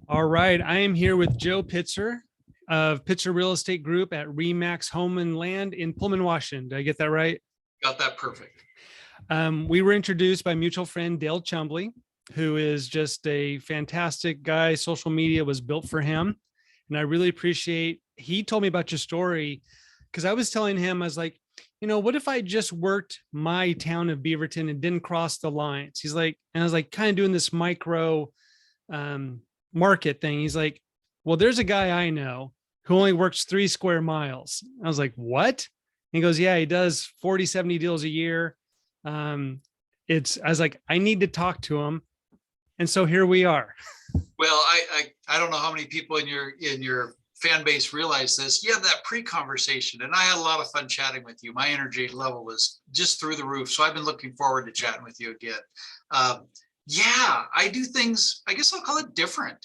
All right. I am here with Joe Pitzer of Pitzer Real Estate Group at Remax Home and Land in Pullman, Washington. Did I get that right? Got that perfect. We were introduced by mutual friend Dale Chumbley, who is just a fantastic guy. Social media was built for him. And I really appreciate, he told me about your story because I was telling him, I was like, what if I just worked my town of Beaverton and didn't cross the lines? He's like, and I was like, kind of doing this micro market thing. He's like, well, there's a guy I know who only works 3 square miles. I was like, what? He goes, yeah, he does 40, 70 deals a year. I was like, I need to talk to him. And so here we are. Well, I don't know how many people in your fan base realize this. You have that pre-conversation, and I had a lot of fun chatting with you. My energy level was just through the roof. So I've been looking forward to chatting with you again. Yeah, I do things, I guess I'll call it different.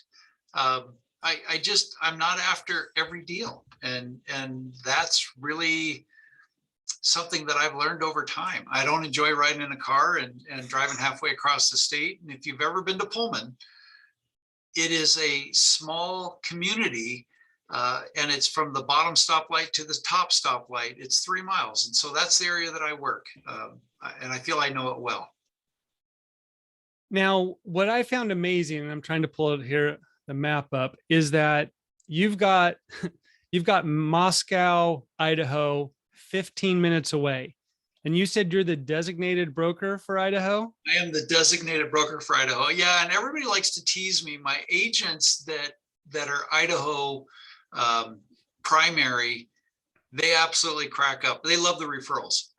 I'm not after every deal. And that's really something that I've learned over time. I don't enjoy riding in a car and driving halfway across the state. And if you've ever been to Pullman, it is a small community, and it's from the bottom stoplight to the top stoplight. It's 3 miles. And so that's the area that I work. And I feel I know it well. Now, what I found amazing, and I'm trying to pull it here, the map up, is that you've got Moscow, Idaho, 15 minutes away. And you said you're the designated broker for Idaho? I am the designated broker for Idaho. Yeah, and everybody likes to tease me. My agents that are Idaho primary, they absolutely crack up. They love the referrals.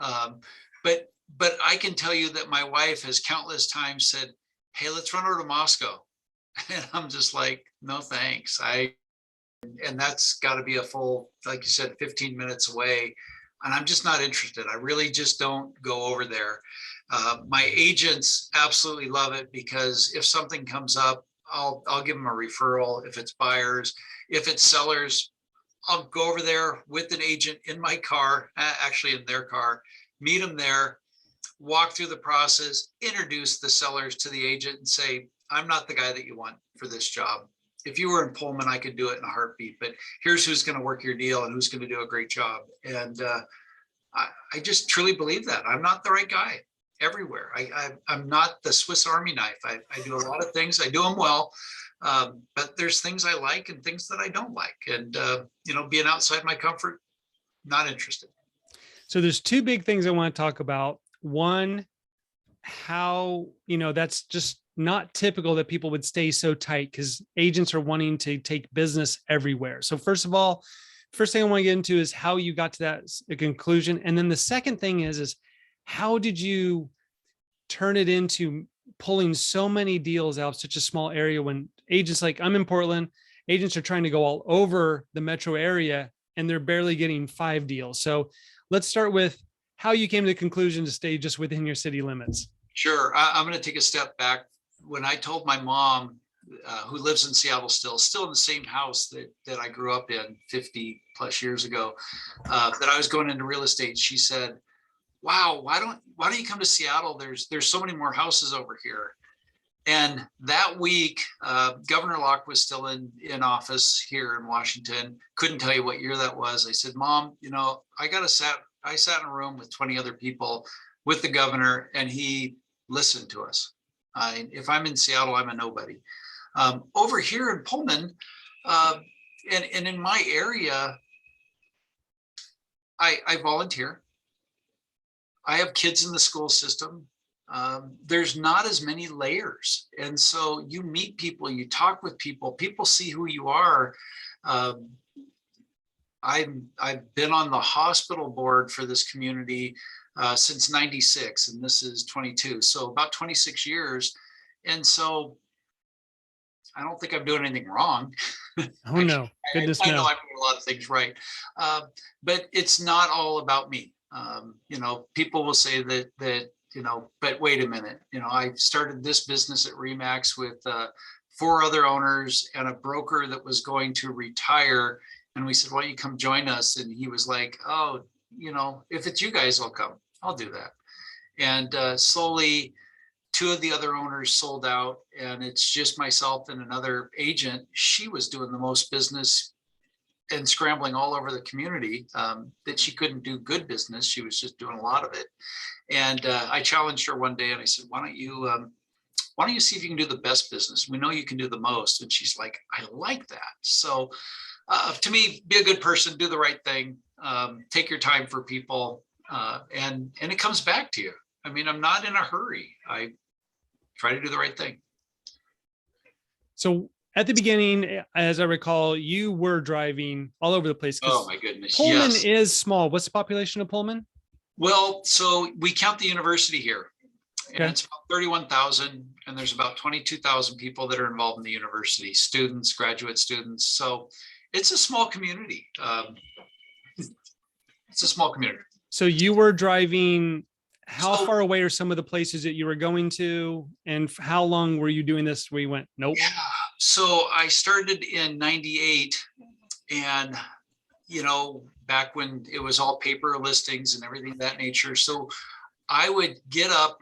But I can tell you that my wife has countless times said, hey, let's run over to Moscow. And I'm just like, no, thanks. And that's got to be a full, like you said, 15 minutes away. And I'm just not interested. I really just don't go over there. My agents absolutely love it because if something comes up, I'll give them a referral. If it's buyers, if it's sellers, I'll go over there with an agent in my car, actually in their car, meet them there, walk through the process, introduce the sellers to the agent and say, I'm not the guy that you want for this job. If you were in Pullman, I could do it in a heartbeat, but here's who's going to work your deal and who's going to do a great job. And I just truly believe that. I'm not the right guy everywhere. I'm not the Swiss Army knife. I do a lot of things. I do them well, but there's things I like and things that I don't like. And, being outside my comfort, not interested. So there's 2 big things I want to talk about. One, how, that's just not typical that people would stay so tight because agents are wanting to take business everywhere. So first of all, first thing I want to get into is how you got to that conclusion. And then the second thing is how did you turn it into pulling so many deals out of such a small area when agents, like I'm in Portland, agents are trying to go all over the metro area and they're barely getting 5 deals. So let's start with how you came to the conclusion to stay just within your city limits. Sure. I'm going to take a step back. When I told my mom, who lives in Seattle still in the same house that I grew up in 50 plus years ago, that I was going into real estate, she said, wow, why don't you come to Seattle? There's so many more houses over here. And that week, Governor Locke was still in office here in Washington. Couldn't tell you what year that was. I said, Mom, I sat in a room with 20 other people with the governor, and he listened to us. If I'm in Seattle, I'm a nobody. Over here in Pullman, and in my area, I volunteer. I have kids in the school system. There's not as many layers. And so you meet people, you talk with people, people see who you are. I've been on the hospital board for this community since 96, and this is 22. So about 26 years. And so I don't think I'm doing anything wrong. Oh, no. Goodness, I know no. I'm doing a lot of things right. But it's not all about me. People will say that, but wait a minute, I started this business at Remax with 4 other owners and a broker that was going to retire. And we said, why don't you come join us? And he was like, oh, if it's you guys, I'll come. I'll do that. And slowly two of the other owners sold out, and it's just myself and another agent. She was doing the most business and scrambling all over the community, that she couldn't do good business. She was just doing a lot of it. And I challenged her one day and I said, why don't you see if you can do the best business? We know you can do the most. And she's like, I like that. So to me, be a good person, do the right thing, take your time for people, and it comes back to you. I mean, I'm not in a hurry. I try to do the right thing. So at the beginning, as I recall, you were driving all over the place. Oh my goodness. Pullman Yes. is small. What's the population of Pullman? Well, so we count the university here, and Okay. it's about 31,000, and there's about 22,000 people that are involved in the university, students, graduate students. So it's a small community. It's a small community. So you were driving, how So- far away are some of the places that you were going to? And how long were you doing this where you went, nope? Yeah. So I started in 98, and, back when it was all paper listings and everything of that nature. So I would get up,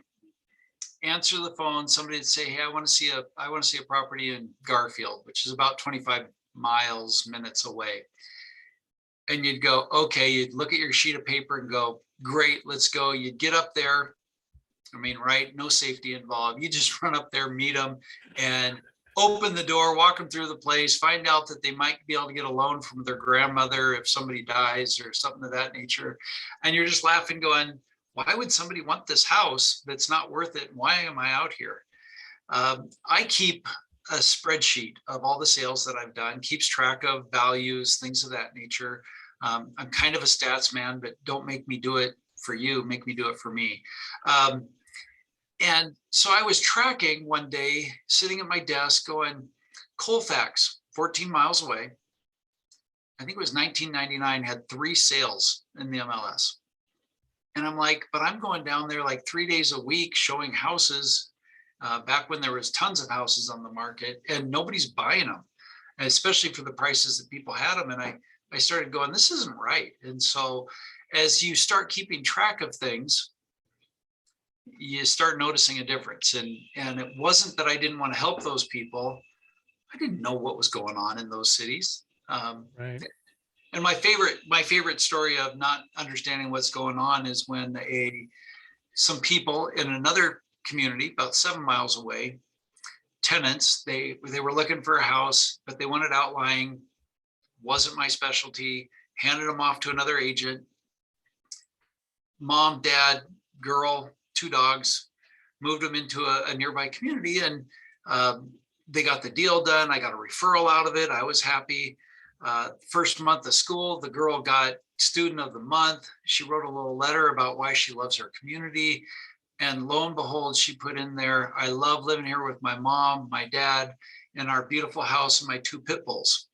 answer the phone. Somebody would say, hey, I want to see a property in Garfield, which is about 25 minutes away. And you'd go, okay, you'd look at your sheet of paper and go, great, let's go. You'd get up there. I mean, right, no safety involved. You just run up there, meet them, and open the door, walk them through the place, find out that they might be able to get a loan from their grandmother if somebody dies or something of that nature. And you're just laughing, going, why would somebody want this house that's not worth it? Why am I out here? I keep a spreadsheet of all the sales that I've done, keeps track of values, things of that nature. I'm kind of a stats man, but don't make me do it for you, make me do it for me. And so I was tracking one day, sitting at my desk going, Colfax, 14 miles away. I think it was 1999, had 3 sales in the MLS. And I'm like, but I'm going down there like 3 days a week showing houses, back when there was tons of houses on the market and nobody's buying them, and especially for the prices that people had them. And I started going, this isn't right. And so as you start keeping track of things, you start noticing a difference. And it wasn't that I didn't want to help those people. I didn't know what was going on in those cities. Right. And my favorite story of not understanding what's going on is when some people in another community about 7 miles away, tenants, they were looking for a house, but they wanted outlying, wasn't my specialty, handed them off to another agent. Mom, dad, girl, 2 dogs, moved them into a nearby community, and they got the deal done. I got a referral out of it. I was happy. First month of school, the girl got student of the month. She wrote a little letter about why she loves her community. And lo and behold, she put in there, I love living here with my mom, my dad, in our beautiful house and my 2 pit bulls.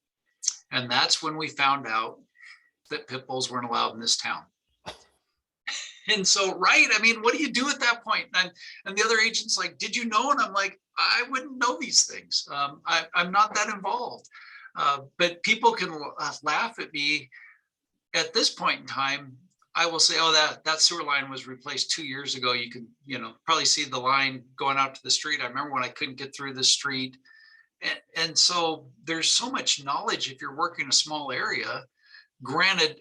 And that's when we found out that pit bulls weren't allowed in this town. And so, right, I mean, what do you do at that point? And the other agent's like, did you know? And I'm like, I wouldn't know these things. I'm not that involved. But people can laugh at me. At this point in time, I will say, oh, that sewer line was replaced 2 years ago. You can, probably see the line going out to the street. I remember when I couldn't get through the street. And so there's so much knowledge if you're working in a small area. Granted,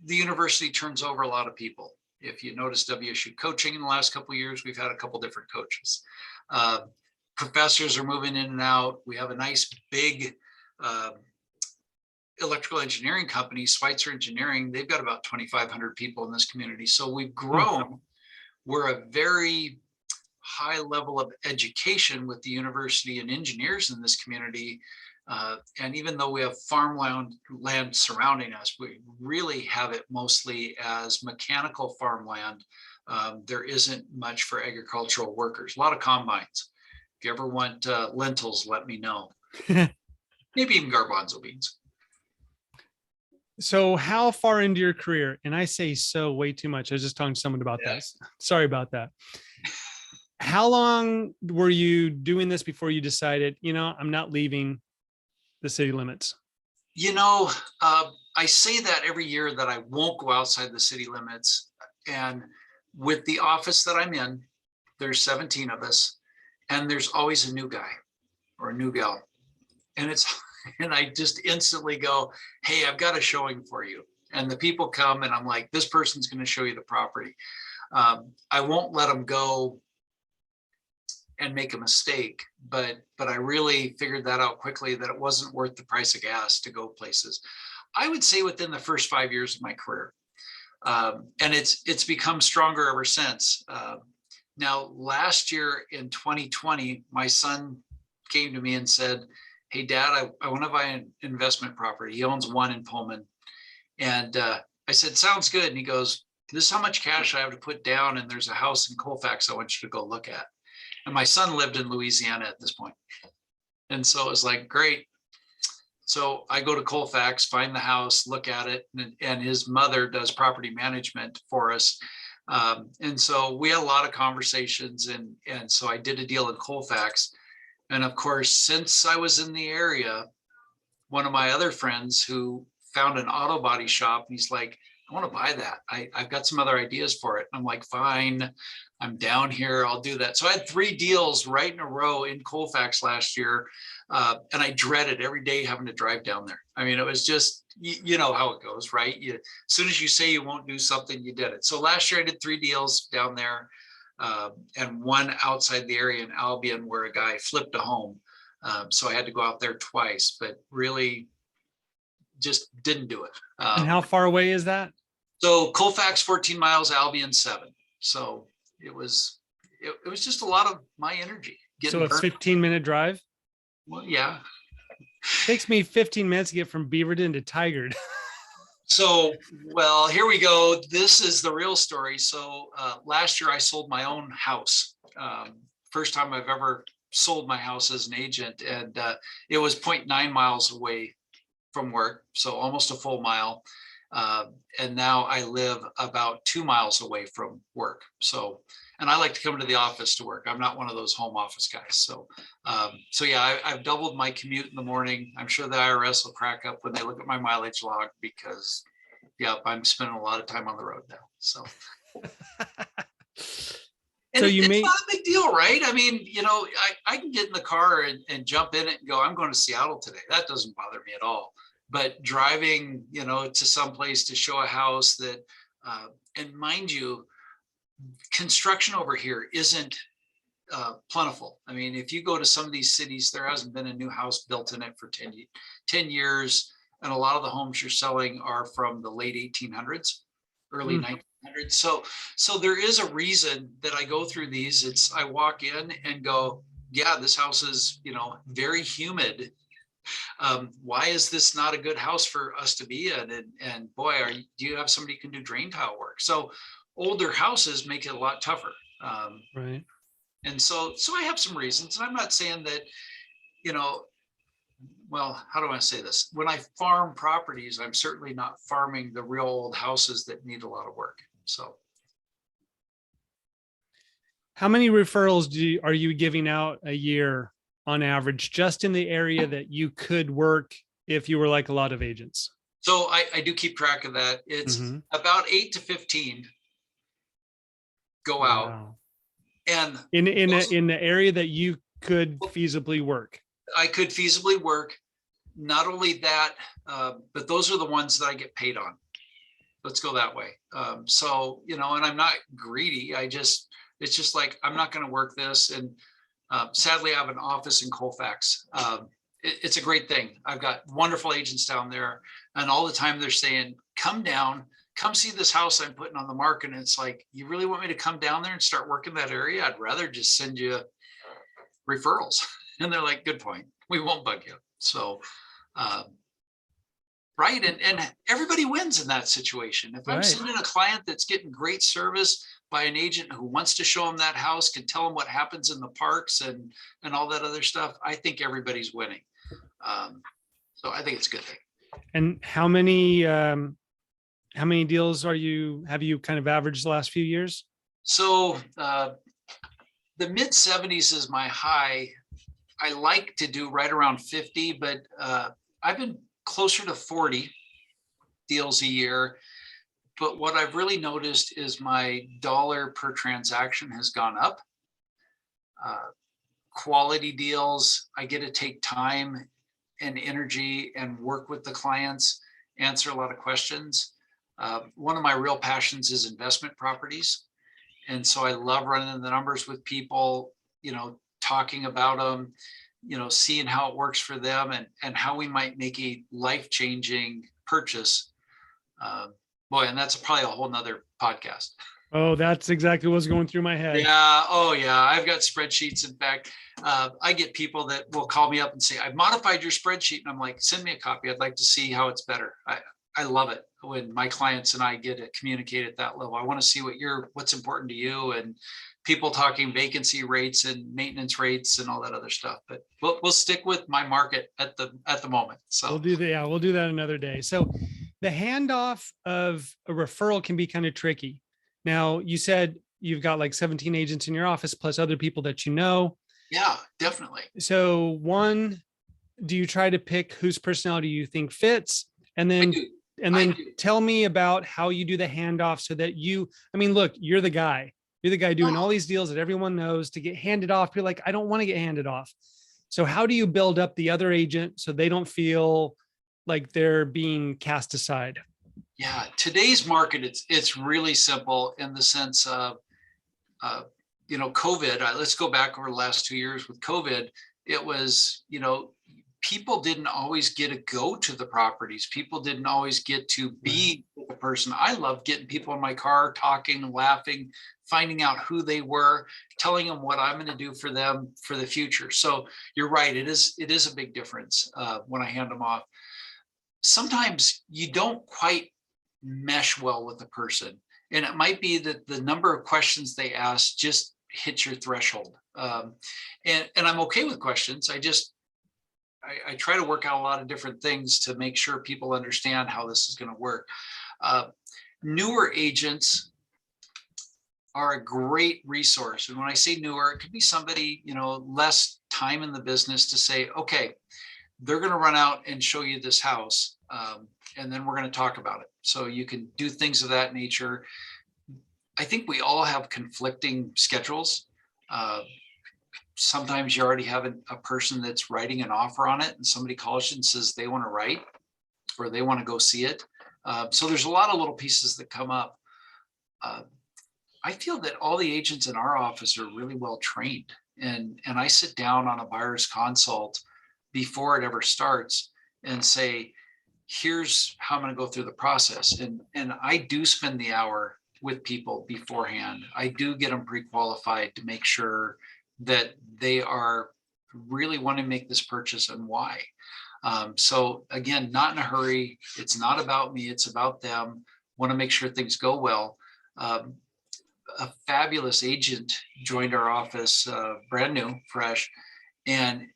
the university turns over a lot of people. If you notice WSU coaching in the last couple of years, we've had a couple different coaches. Professors are moving in and out. We have a nice big electrical engineering company, Schweitzer Engineering. They've got about 2,500 people in this community. So we've grown. We're a very high level of education with the university and engineers in this community. And even though we have farmland surrounding us, we really have it mostly as mechanical farmland. There isn't much for agricultural workers, a lot of combines. If you ever want lentils, let me know. Maybe even garbanzo beans. So how far into your career, and I say so way too much. I was just talking to someone about that. Sorry about that. How long were you doing this before you decided, I'm not leaving the city limits? I say that every year that I won't go outside the city limits. And with the office that I'm in, there's 17 of us, and there's always a new guy or a new gal. And and I just instantly go, hey, I've got a showing for you. And the people come and I'm like, this person's going to show you the property. I won't let them go and make a mistake, but I really figured that out quickly, that it wasn't worth the price of gas to go places. I would say within the first 5 years of my career. And it's become stronger ever since. Now, last year in 2020, my son came to me and said, hey, Dad, I want to buy an investment property. He owns one in Pullman. And I said, sounds good. And he goes, this is how much cash I have to put down. And there's a house in Colfax I want you to go look at. And my son lived in Louisiana at this point. And so it was like, great. So I go to Colfax, find the house, look at it, and his mother does property management for us. And so we had a lot of conversations, and so I did a deal in Colfax. And of course, since I was in the area, one of my other friends who found an auto body shop, he's like, I want to buy that. I've got some other ideas for it. I'm like, fine, I'm down here, I'll do that. So I had 3 deals right in a row in Colfax last year. And I dreaded every day having to drive down there. I mean, it was just, you know how it goes, right? As soon as you say you won't do something, you did it. So last year I did 3 deals down there, and one outside the area in Albion where a guy flipped a home. So I had to go out there twice, but really just didn't do it. And how far away is that? So Colfax, 14 miles, Albion, 7. So it was just a lot of my energy. So a 15-minute drive? Well, yeah. Takes me 15 minutes to get from Beaverton to Tigard. So, well, here we go. This is the real story. So last year I sold my own house. First time I've ever sold my house as an agent. And it was 0.9 miles away from work. So almost a full mile. And now I live about 2 miles away from work. So, and I like to come to the office to work. I'm not one of those home office guys. So, yeah, I've doubled my commute in the morning. I'm sure the IRS will crack up when they look at my mileage log because, yeah, I'm spending a lot of time on the road now. So, and it's not a big deal, right? I mean, you know, I can get in the car and jump in it and go, I'm going to Seattle today. That doesn't bother me at all. But driving, you know, to some place to show a house that, and mind you, construction over here isn't plentiful. I mean, if you go to some of these cities, there hasn't been a new house built in it for 10 years. And a lot of the homes you're selling are from the late 1800s, early 1900s. So there is a reason that I go through these. I walk in and go, yeah, this house is, you know, very humid. Why is this not a good house for us to be in? And boy, do you have somebody who can do drain tile work? So older houses make it a lot tougher. Right. And so I have some reasons, and I'm not saying that, you know, well, how do I say this? When I farm properties, I'm certainly not farming the real old houses that need a lot of work. So. How many referrals are you giving out a year on average, just in the area that you could work if you were like a lot of agents? So I do keep track of that. It's about 8 to 15 go out. And in the area that you could feasibly work. I could feasibly work. Not only that, but those are the ones that I get paid on. Let's go that way. So, you know, and I'm not greedy. It's just like, I'm not going to work this. And sadly, I have an office in Colfax. It's a great thing. I've got wonderful agents down there, and all the time they're saying, come down, come see this house I'm putting on the market. And it's like, you really want me to come down there and start working that area? I'd rather just send you referrals. And they're like, good point. We won't bug you. So, right. And everybody wins in that situation. If I'm sending a client that's getting great service by an agent who wants to show them that house, can tell them what happens in the parks and all that other stuff, I think everybody's winning. So I think it's a good thing. And how many deals have you kind of averaged the last few years? So the mid 70s is my high. I like to do right around 50, but I've been closer to 40 deals a year. But what I've really noticed is my dollar per transaction has gone up. quality deals. I get to take time and energy and work with the clients, answer a lot of questions. One of my real passions is investment properties. And so I love running the numbers with people, talking about them, seeing how it works for them and how we might make a life-changing purchase. Boy, and that's probably a whole nother podcast. Oh, that's exactly what's going through my head. Yeah. Oh, yeah. I've got spreadsheets. In fact, I get people that will call me up and say, I've modified your spreadsheet. And I'm like, send me a copy. I'd like to see how it's better. I love it when my clients and I get to communicate at that level. I want to see what's important to you, and people talking vacancy rates and maintenance rates and all that other stuff. But we'll stick with my market at the moment. So we'll do that another day. So the handoff of a referral can be kind of tricky. Now, you said you've got like 17 agents in your office plus other people that you know. Yeah, definitely. So one, do you try to pick whose personality you think fits? And then tell me about how you do the handoff so that look, you're the guy doing all these deals that everyone knows. To get handed off, you're like, I don't want to get handed off. So how do you build up the other agent so they don't feel like they're being cast aside? Yeah, today's market, it's really simple in the sense of, COVID. Let's go back over the last 2 years with COVID. It was, people didn't always get to go to the properties. People didn't always get to be with the person. I love getting people in my car, talking, laughing, finding out who they were, telling them what I'm going to do for them for the future. So you're right. It is a big difference when I hand them off. Sometimes you don't quite mesh well with the person, and it might be that the number of questions they ask just hits your threshold. And I'm okay with questions. I try to work out a lot of different things to make sure people understand how this is going to work. Newer agents are a great resource. And when I say newer, it could be somebody, less time in the business to say, okay, they're going to run out and show you this house. And then we're going to talk about it. So you can do things of that nature. I think we all have conflicting schedules. Sometimes you already have a person that's writing an offer on it, and somebody calls you and says they want to write or they want to go see it. So there's a lot of little pieces that come up. I feel that all the agents in our office are really well trained, and I sit down on a buyer's consult before it ever starts and say, here's how I'm going to go through the process. And I do spend the hour with people beforehand. I do get them pre-qualified to make sure that they are really wanting to make this purchase and why. So again, not in a hurry. It's not about me. It's about them. Want to make sure things go well. A fabulous agent joined our office, brand new, fresh, and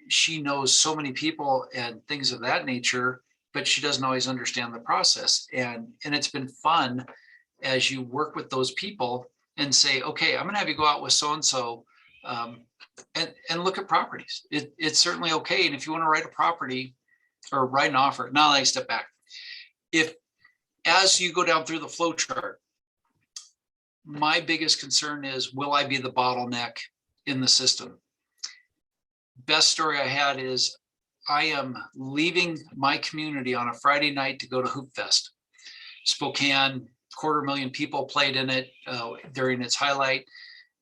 she knows so many people and things of that nature, but she doesn't always understand the process. And it's been fun as you work with those people and say, okay, I'm going to have you go out with so-and-so and look at properties. It's certainly okay. And if you want to write a property or write an offer, now let me step back. If as you go down through the flow chart, my biggest concern is, will I be the bottleneck in the system? Best story I had is I am leaving my community on a Friday night to go to Hoop Fest. Spokane, 250,000 people played in it during its highlight.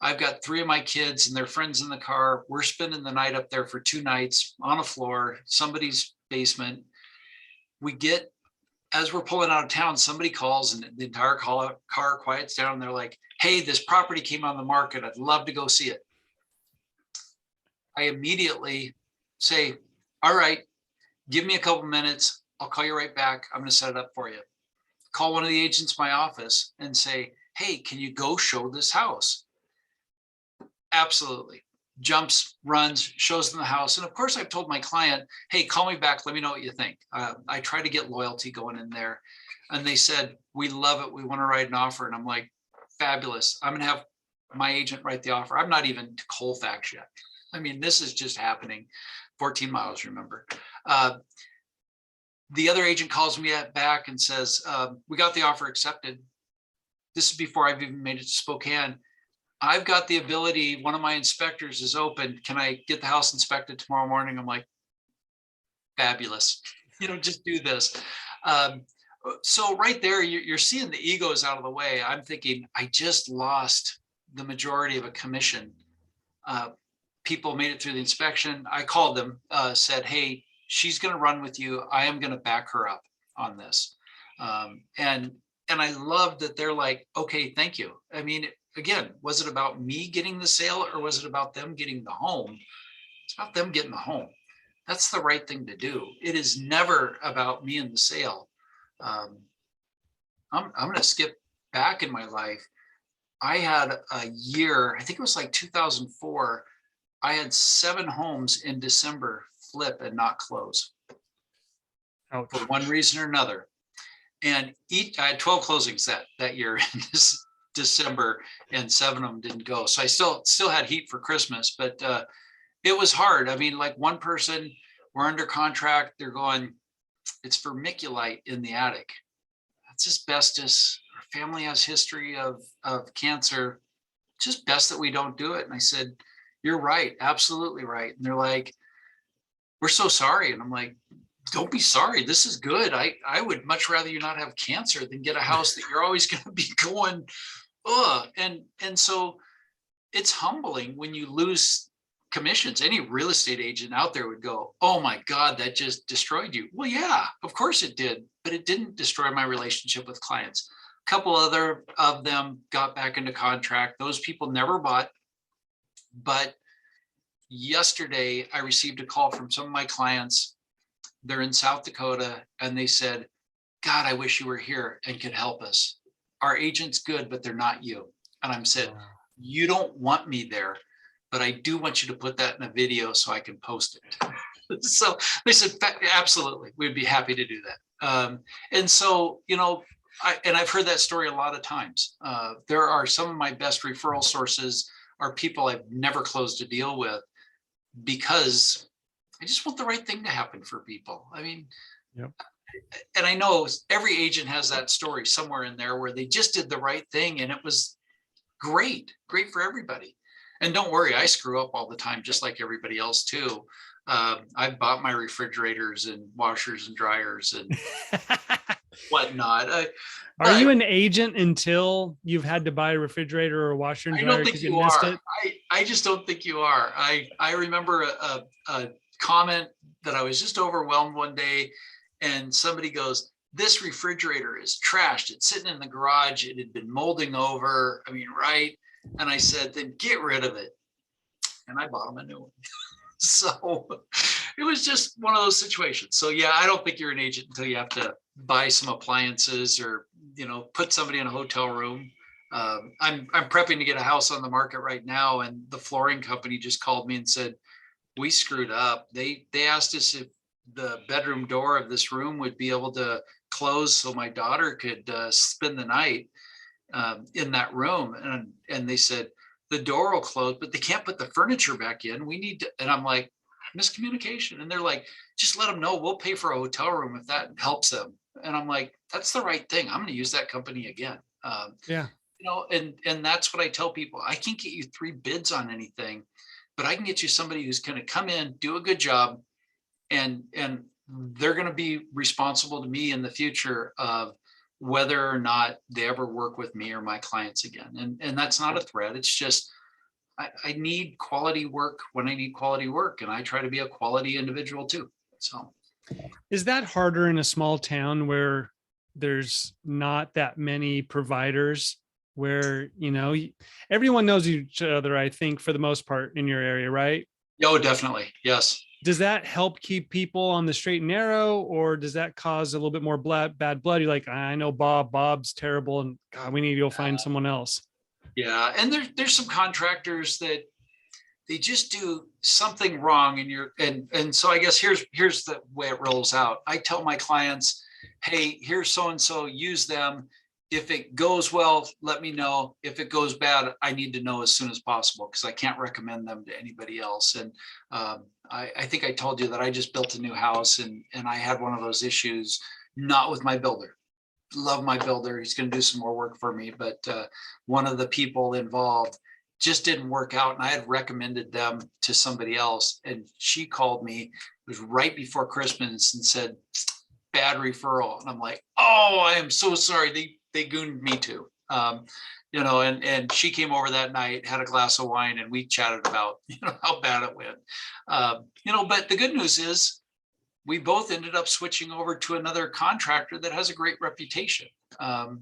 I've got 3 of my kids and their friends in the car. We're spending the night up there for 2 nights on a floor, somebody's basement. As we're pulling out of town, somebody calls and the entire car quiets down. And they're like, hey, this property came on the market. I'd love to go see it. I immediately say, all right, give me a couple minutes. I'll call you right back. I'm going to set it up for you. Call one of the agents in my office and say, hey, can you go show this house? Absolutely. Jumps, runs, shows them the house. And of course, I've told my client, hey, call me back. Let me know what you think. I try to get loyalty going in there. And they said, we love it. We want to write an offer. And I'm like, fabulous. I'm going to have my agent write the offer. I'm not even to Colfax yet. I mean, this is just happening. 14 miles, remember. The other agent calls me back and says, we got the offer accepted. This is before I've even made it to Spokane. I've got the ability, one of my inspectors is open. Can I get the house inspected tomorrow morning? I'm like, fabulous. Just do this. Um, so right there, you're seeing the egos out of the way. I'm thinking, I just lost the majority of a commission. Uh, People made it through the inspection. I called them, said, hey, she's going to run with you. I am going to back her up on this. And I love that they're like, okay, thank you. I mean, again, was it about me getting the sale or was it about them getting the home? It's about them getting the home. That's the right thing to do. It is never about me and the sale. I'm going to skip back in my life. I had a year, I think it was like 2004. I had 7 homes in December flip and not close. Ouch. For one reason or another. And I had 12 closings that year in this December, and 7 of them didn't go. So I still had heat for Christmas, but it was hard. I mean, like one person, we're under contract. They're going, it's vermiculite in the attic. That's asbestos. Our family has history of cancer. It's just best that we don't do it. And I said, you're right. Absolutely right. And they're like, we're so sorry. And I'm like, don't be sorry. This is good. I would much rather you not have cancer than get a house that you're always going to be going, ugh. And so it's humbling when you lose commissions. Any real estate agent out there would go, oh my God, that just destroyed you. Well, yeah, of course it did, but it didn't destroy my relationship with clients. A couple other of them got back into contract. Those people never bought. But yesterday I received a call from some of my clients. They're in South Dakota and they said, God, I wish you were here and could help us. Our agent's good, but they're not you. And I'm said, you don't want me there, but I do want you to put that in a video so I can post it. So they said, absolutely, we'd be happy to do that. And so, I've heard that story a lot of times. There are some of my best referral sources are people I've never closed a deal with because I just want the right thing to happen for people. I mean, yep. And I know every agent has that story somewhere in there where they just did the right thing and it was great for everybody. And don't worry, I screw up all the time, just like everybody else too. I've bought my refrigerators and washers and dryers and whatnot. Are you an agent until you've had to buy a refrigerator or a washer and dryer because you missed it? I just don't think you are. I remember a comment that I was just overwhelmed one day and somebody goes, this refrigerator is trashed. It's sitting in the garage. It had been molding over. I mean, right. And I said, then get rid of it. And I bought them a new one. So it was just one of those situations. So yeah, I don't think you're an agent until you have to buy some appliances or, put somebody in a hotel room. I'm prepping to get a house on the market right now. And the flooring company just called me and said, we screwed up. They asked us if the bedroom door of this room would be able to close so my daughter could spend the night in that room. And they said, the door will close, but they can't put the furniture back in. We need to, and I'm like, miscommunication. And they're like, just let them know we'll pay for a hotel room if that helps them. And I'm like, that's the right thing. I'm going to use that company again. Yeah. And that's what I tell people. I can't get you 3 bids on anything, but I can get you somebody who's going to come in, do a good job, and they're going to be responsible to me in the future of whether or not they ever work with me or my clients again. And that's not a threat. It's just, I need quality work when I need quality work, and I try to be a quality individual too. So is that harder in a small town where there's not that many providers, where, everyone knows each other, I think, for the most part in your area, right? Oh, definitely. Yes. Does that help keep people on the straight and narrow, or does that cause a little bit more bad blood? You're like, I know Bob's terrible, and God, we need to go find someone else. Yeah. And there's some contractors that they just do something wrong, and so I guess here's the way it rolls out. I tell my clients, hey, here's so-and-so, use them. If it goes well, let me know. If it goes bad, I need to know as soon as possible because I can't recommend them to anybody else. And I think I told you that I just built a new house and I had one of those issues, not with my builder. Love my builder. He's going to do some more work for me. But one of the people involved, just didn't work out. And I had recommended them to somebody else. And she called me, it was right before Christmas, and said, bad referral. And I'm like, oh, I am so sorry. They gooned me too. And she came over that night, had a glass of wine, and we chatted about, how bad it went. But the good news is we both ended up switching over to another contractor that has a great reputation. And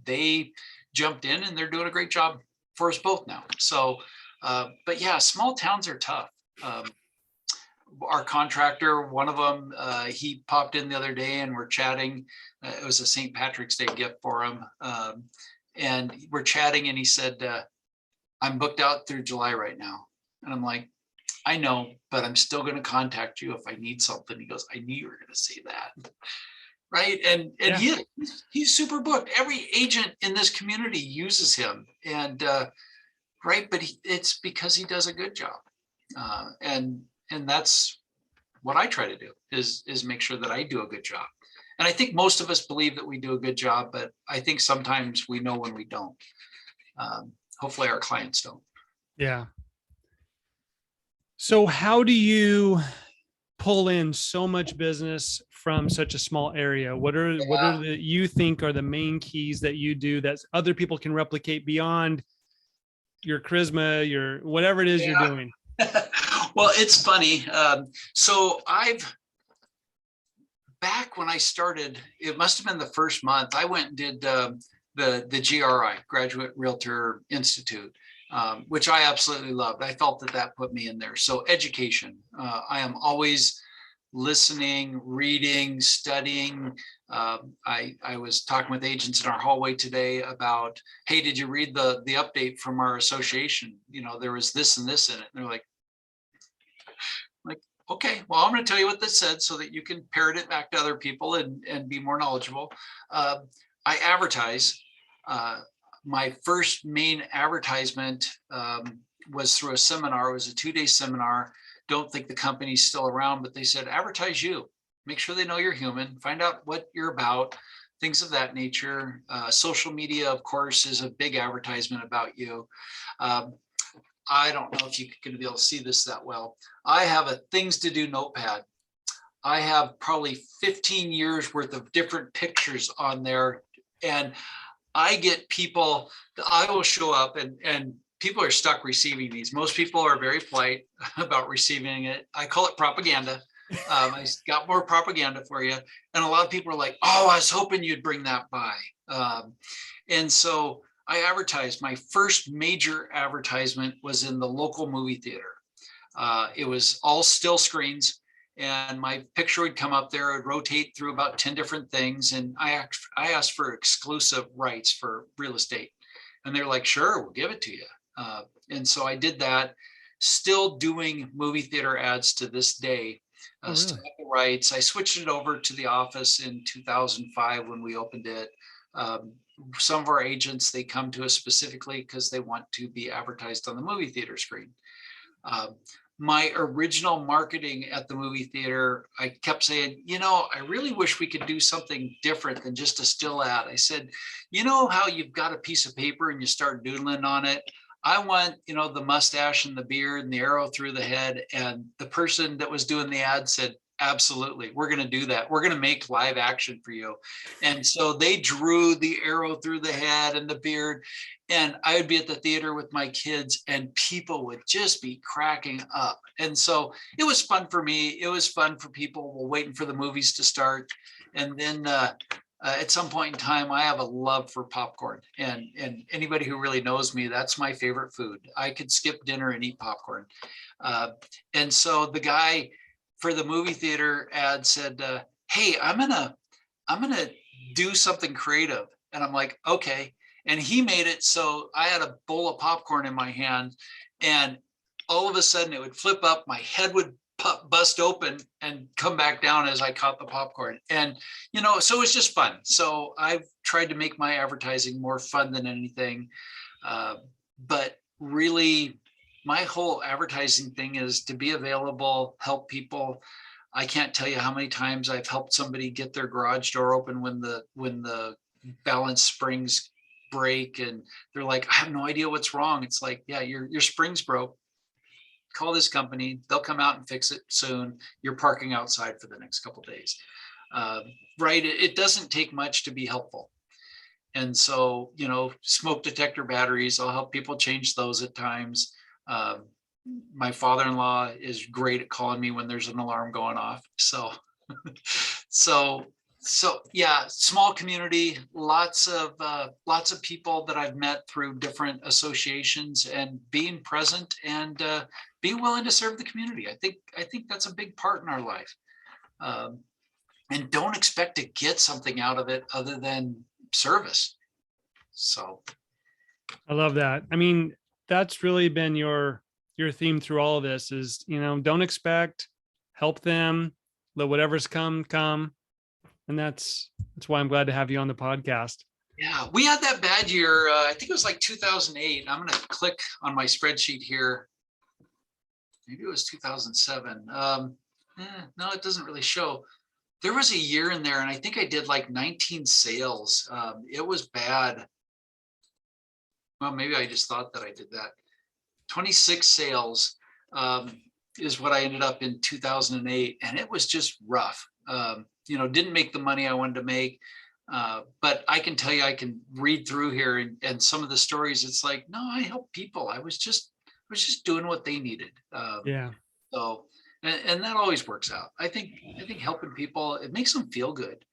they jumped in and they're doing a great job for us both now. So, but yeah, small towns are tough. Our contractor, one of them, he popped in the other day and we're chatting. It was a St. Patrick's Day gift for him. And we're chatting and he said, I'm booked out through July right now. And I'm like, I know, but I'm still going to contact you if I need something. He goes, I knew you were going to say that. Right. And Yeah. he's super booked. Every agent in this community uses him. And right. But it's because he does a good job. And that's what I try to do is make sure that I do a good job. And I think most of us believe that we do a good job, but I think sometimes we know when we don't. Hopefully our clients don't. Yeah. So how do you pull in so much business from such a small area? What are the you think are the main keys that you do that other people can replicate beyond your charisma, your whatever it is you're doing? Well, it's funny. So back when I started, it must have been the first month, I went and did the GRI, Graduate Realtor Institute, which I absolutely loved. I felt that put me in there. So education, I am always listening, reading, studying. I was talking with agents in our hallway today about, hey, did you read the update from our association? There was this and this in it. And they're like, okay, well, I'm going to tell you what this said so that you can parrot it back to other people and be more knowledgeable. I advertise. My first main advertisement was through a seminar. It was a 2-day seminar. Don't think the company's still around, but they said, advertise you. Make sure they know you're human. Find out what you're about, things of that nature. Social media, of course, is a big advertisement about you. I don't know if you're going to be able to see this that well. I have a things to do notepad. I have probably 15 years worth of different pictures on there. And I get people, I will show up and people are stuck receiving these. Most people are very polite about receiving it. I call it propaganda. I got more propaganda for you. And a lot of people are like, oh, I was hoping you'd bring that by. And so I advertised. My first major advertisement was in the local movie theater. It was all still screens, and my picture would come up there. It would rotate through about 10 different things, and I asked for exclusive rights for real estate, and they're like, "Sure, we'll give it to you." And so I did that. Still doing movie theater ads to this day. Still have the rights. I switched it over to the office in 2005 when we opened it. Some of our agents, they come to us specifically because they want to be advertised on the movie theater screen. My original marketing at the movie theater, I kept saying, I really wish we could do something different than just a still ad. I said, how you've got a piece of paper and you start doodling on it? I want, the mustache and the beard and the arrow through the head. And the person that was doing the ad said, absolutely, we're going to do that. We're going to make live action for you. And so they drew the arrow through the head and the beard. And I would be at the theater with my kids and people would just be cracking up. And so it was fun for me. It was fun for people waiting for the movies to start. And then at some point in time, I have a love for popcorn. And anybody who really knows me, that's my favorite food. I could skip dinner and eat popcorn. And so the guy for the movie theater ad said, hey, I'm gonna do something creative. And I'm like, okay. And he made it so I had a bowl of popcorn in my hand, and all of a sudden it would flip up, my head would bust open and come back down as I caught the popcorn. And, so it was just fun. So I've tried to make my advertising more fun than anything. But really, my whole advertising thing is to be available, help people. I can't tell you how many times I've helped somebody get their garage door open when the balance springs break and they're like, I have no idea what's wrong. It's like, yeah, your spring's broke. Call this company. They'll come out and fix it soon. You're parking outside for the next couple of days. Right. It doesn't take much to be helpful. And so, smoke detector batteries, I'll help people change those at times. Um, my father-in-law is great at calling me when there's an alarm going off. So, yeah, small community, lots of people that I've met through different associations, and being present and being willing to serve the community. I think that's a big part in our life. And don't expect to get something out of it other than service. So I love that. I mean, that's really been your theme through all of this is, don't expect, help them, let whatever's come. And that's why I'm glad to have you on the podcast. yeah, we had that bad year. I think it was like 2008. I'm going to click on my spreadsheet here. Maybe it was 2007. No, it doesn't really show. There was a year in there, and I think I did like 19 sales. It was bad. Well, maybe I just thought that I did that. 26 sales is what I ended up in 2008, and it was just rough. Didn't make the money I wanted to make, but I can tell you, I can read through here and some of the stories. It's like, no, I help people. I was just doing what they needed. Yeah. So, and that always works out. I think helping people, it makes them feel good.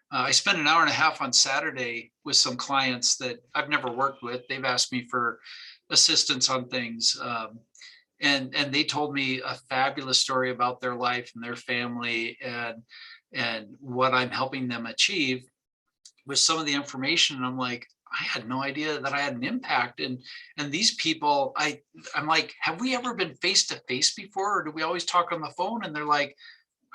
I spent an hour and a half on Saturday with some clients that I've never worked with. They've asked me for assistance on things. And they told me a fabulous story about their life and their family and what I'm helping them achieve with some of the information. And I'm like, I had no idea that I had an impact. And these people, I'm like, have we ever been face to face before? Or do we always talk on the phone? And they're like,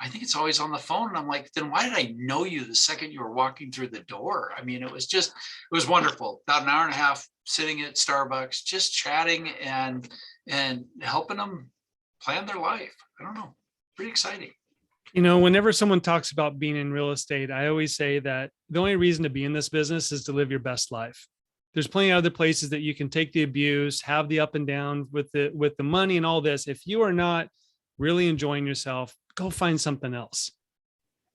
I think it's always on the phone. And I'm like, then why did I know you the second you were walking through the door? I mean, it was wonderful. About an hour and a half sitting at Starbucks, just chatting and helping them plan their life. I don't know, pretty exciting. Whenever someone talks about being in real estate, I always say that the only reason to be in this business is to live your best life. There's plenty of other places that you can take the abuse, have the up and down with the money and all this. If you are not really enjoying yourself, go find something else.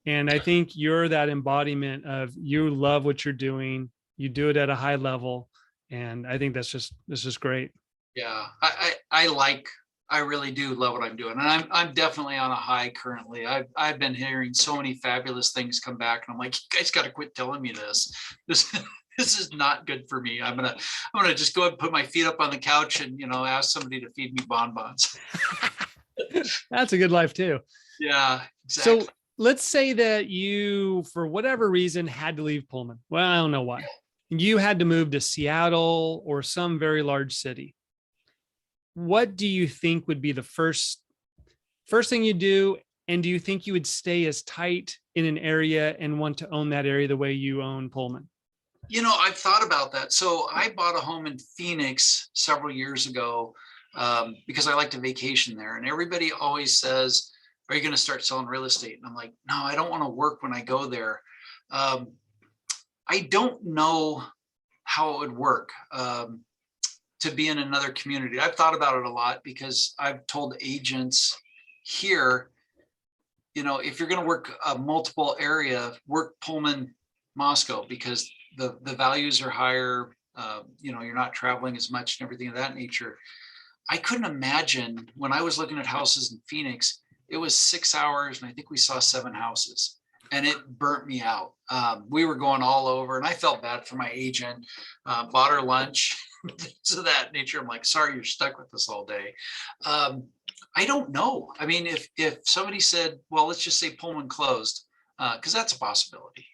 And I think you're that embodiment of, you love what you're doing. You do it at a high level. And I think that's just great. Yeah, I really do love what I'm doing, and I'm definitely on a high currently. I've been hearing so many fabulous things come back, and I'm like, you guys got to quit telling me this. This is not good for me. I'm gonna just go and put my feet up on the couch and ask somebody to feed me bonbons. That's a good life too. Yeah, exactly. So let's say that you, for whatever reason, had to leave Pullman. Well, I don't know why. You had to move to Seattle or some very large city. What do you think would be the first thing you do? And do you think you would stay as tight in an area and want to own that area the way you own Pullman? I've thought about that. So I bought a home in Phoenix several years ago because I like to vacation there. And everybody always says, are you going to start selling real estate? And I'm like, no, I don't want to work when I go there. I don't know how it would work to be in another community. I've thought about it a lot because I've told agents here, if you're going to work a multiple area, work Pullman, Moscow, because the values are higher. You're not traveling as much and everything of that nature. I couldn't imagine when I was looking at houses in Phoenix, it was 6 hours and I think we saw 7 houses. And it burnt me out. We were going all over, and I felt bad for my agent. Bought her lunch, things of that nature. I'm like, sorry, you're stuck with us all day. I don't know. I mean, if somebody said, well, let's just say Pullman closed, because that's a possibility.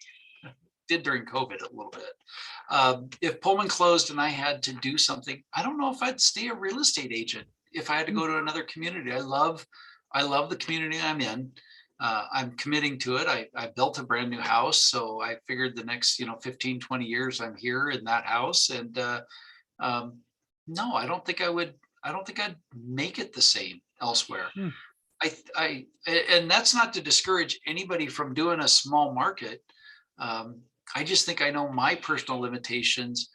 Did during COVID a little bit. If Pullman closed and I had to do something, I don't know if I'd stay a real estate agent if I had to go to another community. I love the community I'm in. I'm committing to it. I built a brand new house. So I figured the next, 15, 20 years I'm here in that house. And no, I don't think I'd make it the same elsewhere. And that's not to discourage anybody from doing a small market. I just think I know my personal limitations.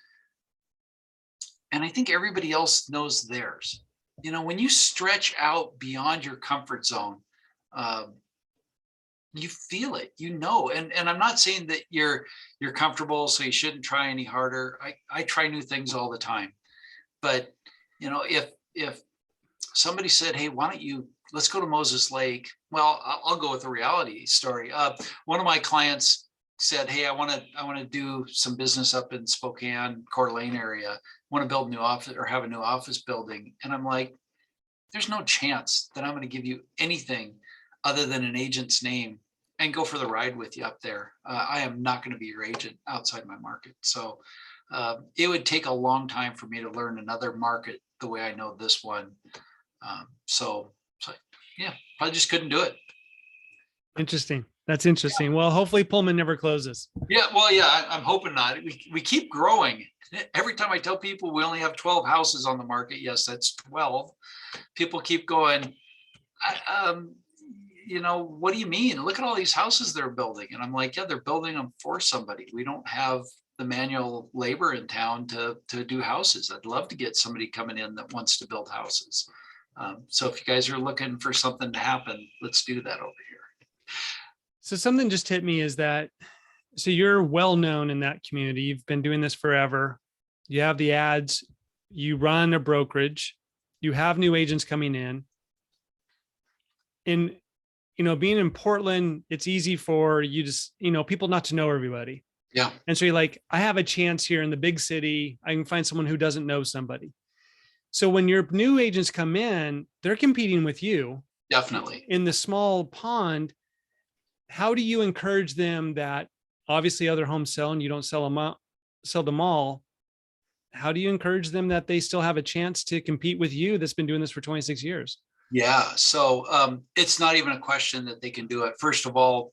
And I think everybody else knows theirs. When you stretch out beyond your comfort zone, um, you feel it, and I'm not saying that you're comfortable, so you shouldn't try any harder. I try new things all the time. But if somebody said, hey, why don't you let's go to Moses Lake? Well, I'll go with a reality story. One of my clients said, hey, I want to do some business up in Spokane, Coeur d'Alene area. Want to build a new office or have a new office building. And I'm like, there's no chance that I'm going to give you anything other than an agent's name and go for the ride with you up there. I am not going to be your agent outside my market. So it would take a long time for me to learn another market the way I know this one. So yeah, I just couldn't do it. Interesting. That's interesting. Well, hopefully Pullman never closes. Yeah, well, yeah, I'm hoping not. We keep growing. Every time I tell people we only have 12 houses on the market, yes, that's 12. People keep going, what do you mean? Look at all these houses they're building. And I'm like, yeah, they're building them for somebody. We don't have the manual labor in town to do houses. I'd love to get somebody coming in that wants to build houses. So if you guys are looking for something to happen, let's do that over here. So something just hit me is that, so you're well known in that community. You've been doing this forever. You have the ads, you run a brokerage, you have new agents coming in. And, being in Portland, it's easy for you to, people not to know everybody. Yeah. And so you're like, I have a chance here in the big city. I can find someone who doesn't know somebody. So when your new agents come in, they're competing with you. Definitely. In the small pond. How do you encourage them that obviously other homes sell and you don't sell them all? How do you encourage them that they still have a chance to compete with you that's been doing this for 26 years? Yeah. So it's not even a question that they can do it. First of all,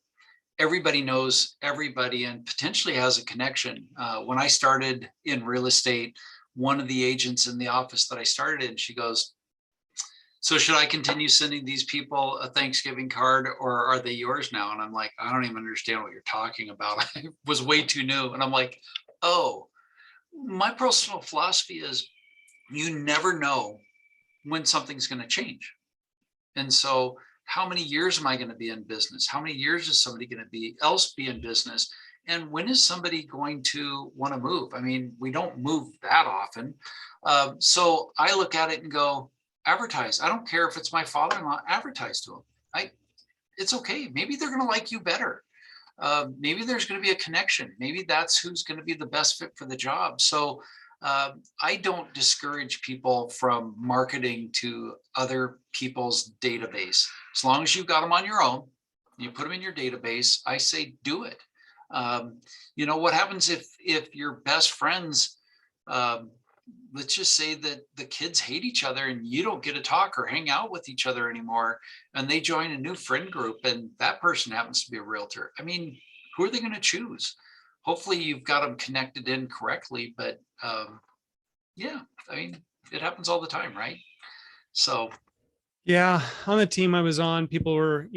everybody knows everybody and potentially has a connection. When I started in real estate, one of the agents in the office that I started in, she goes, so should I continue sending these people a Thanksgiving card or are they yours now? And I'm like, I don't even understand what you're talking about. I was way too new. And I'm like, oh, my personal philosophy is you never know when something's going to change. And so how many years am I going to be in business? How many years is somebody going to be in business? And when is somebody going to want to move? I mean, we don't move that often. So I look at it and go, advertise. I don't care if it's my father-in-law, advertise to them. It's okay. Maybe they're going to like you better. Maybe there's going to be a connection. Maybe that's who's going to be the best fit for the job. So I don't discourage people from marketing to other people's database. As long as you've got them on your own, you put them in your database, I say do it. What happens if your best friends, let's just say that the kids hate each other and you don't get to talk or hang out with each other anymore, and they join a new friend group and that person happens to be a realtor. I mean, who are they going to choose? Hopefully you've got them connected in correctly, but yeah, I mean, it happens all the time, right? So. Yeah, on the team I was on, people were,